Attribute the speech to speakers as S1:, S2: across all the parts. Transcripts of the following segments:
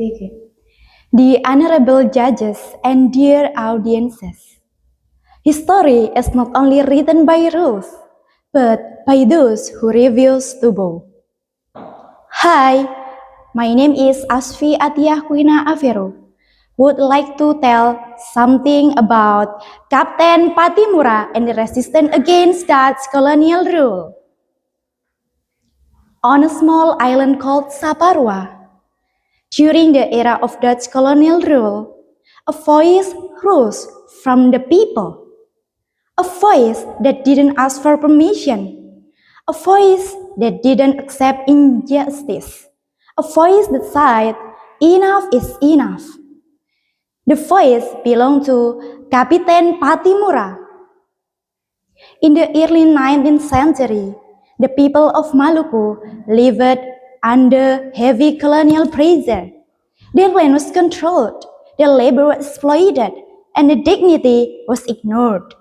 S1: The honorable judges and dear audiences, history is not only written by rules, but by those who refuse to bow. Hi, my name is Asfi Atiyah Kuina Avero. Would like to tell something about Captain Patimura and the resistance against Dutch colonial rule. On a small island called Saparua, during the era of Dutch colonial rule, a voice rose from the people. A voice that didn't ask for permission. A voice that didn't accept injustice. A voice that said, enough is enough. The voice belonged to Kapiten Patimura. In the early 19th century, the people of Maluku lived under heavy colonial pressure. Their land was controlled, their labor was exploited, and their dignity was ignored.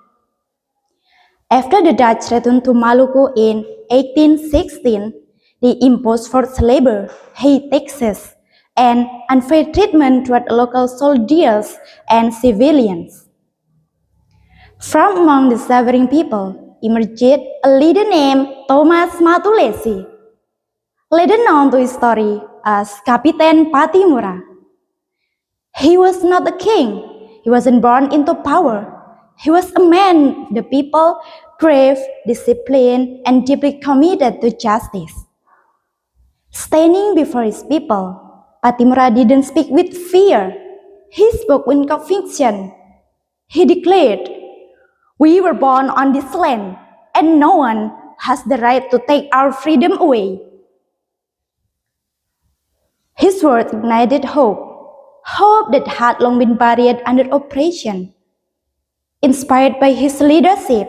S1: After the Dutch returned to Maluku in 1816, they imposed forced labor, high taxes, and unfair treatment toward local soldiers and civilians. From among the suffering people emerged a leader named Thomas Matulesi, later known to history as Kapiten Patimura. He was not a king. He wasn't born into power. He was a man, the people, brave, disciplined, and deeply committed to justice. Standing before his people, Patimura didn't speak with fear. He spoke with conviction. He declared, "We were born on this land, and no one has the right to take our freedom away." His words ignited hope that had long been buried under oppression. Inspired by his leadership,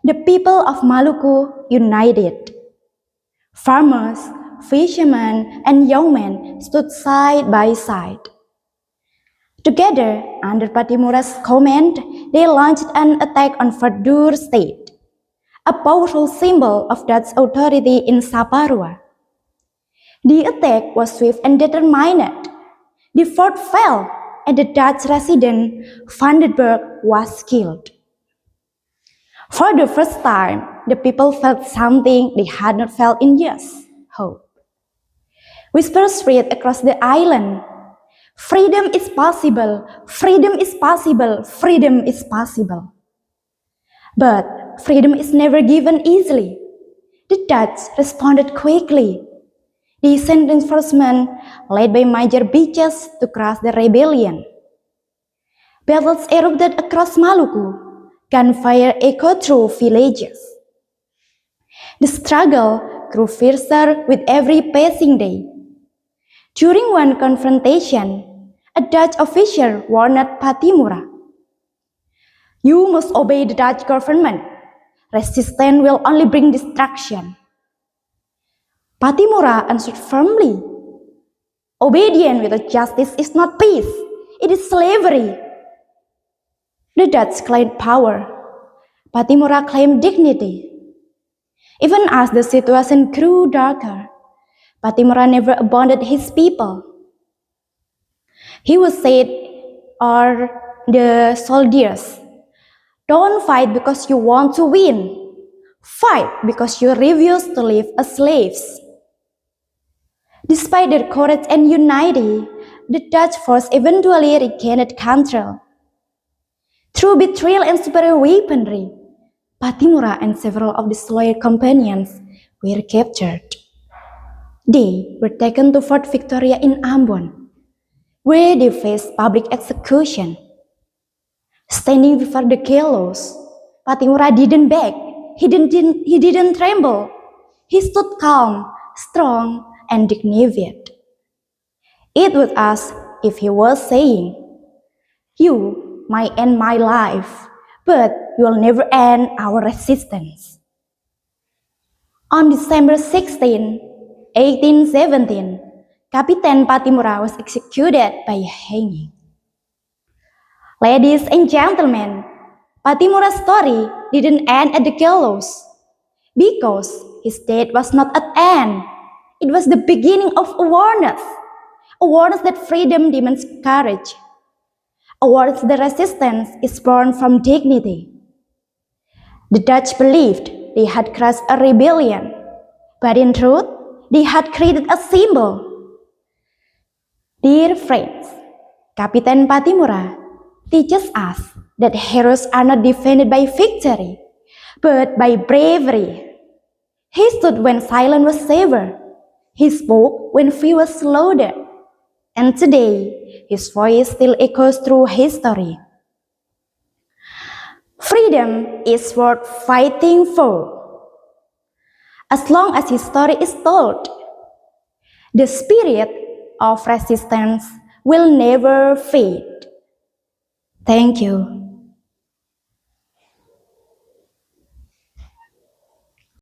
S1: the people of Maluku united. Farmers, fishermen, and young men stood side by side. Together, under Patimura's command, they launched an attack on Fadur state, a powerful symbol of Dutch authority in Saparua. The attack was swift and determined. The fort fell, and the Dutch resident Vandenberg was killed. For the first time, the people felt something they had not felt in years: hope. Whispers spread across the island. Freedom is possible, freedom is possible, freedom is possible. But freedom is never given easily. The Dutch responded quickly. They sent reinforcements led by Major Beaches to crush the rebellion. Battles erupted across Maluku. Gunfire echoed through villages. The struggle grew fiercer with every passing day. During one confrontation, a Dutch official warned Patimura, "You must obey the Dutch government. Resistance will only bring destruction." Patimura answered firmly, "Obedience without justice is not peace, it is slavery." The Dutch claimed power. Patimura claimed dignity. Even as the situation grew darker, Patimura never abandoned his people. He would say to the soldiers, "Don't fight because you want to win. Fight because you refuse to live as slaves." Despite their courage and unity, the Dutch force eventually regained control. Through betrayal and superior weaponry, Patimura and several of his loyal companions were captured. They were taken to Fort Victoria in Ambon, where they faced public execution. Standing before the gallows, Patimura didn't beg, he didn't tremble. He stood calm, strong, and dignified. It was as if he was saying, "You might end my life, but you will never end our resistance." On December 16, 1817, Kapiten Patimura was executed by hanging. Ladies and gentlemen, Patimura's story didn't end at the gallows, because his death was not an end. It was the beginning of awareness warns that freedom demands courage, warns that resistance is born from dignity. The Dutch believed they had crushed a rebellion, but in truth, they had created a symbol. Dear friends, Kapiten Patimura teaches us that heroes are not defended by victory, but by bravery. He stood when silence was severed. He spoke when fear was slaughtered. And today, his voice still echoes through history. Freedom is worth fighting for. As long as his story is told, the spirit of resistance will never fade. Thank you.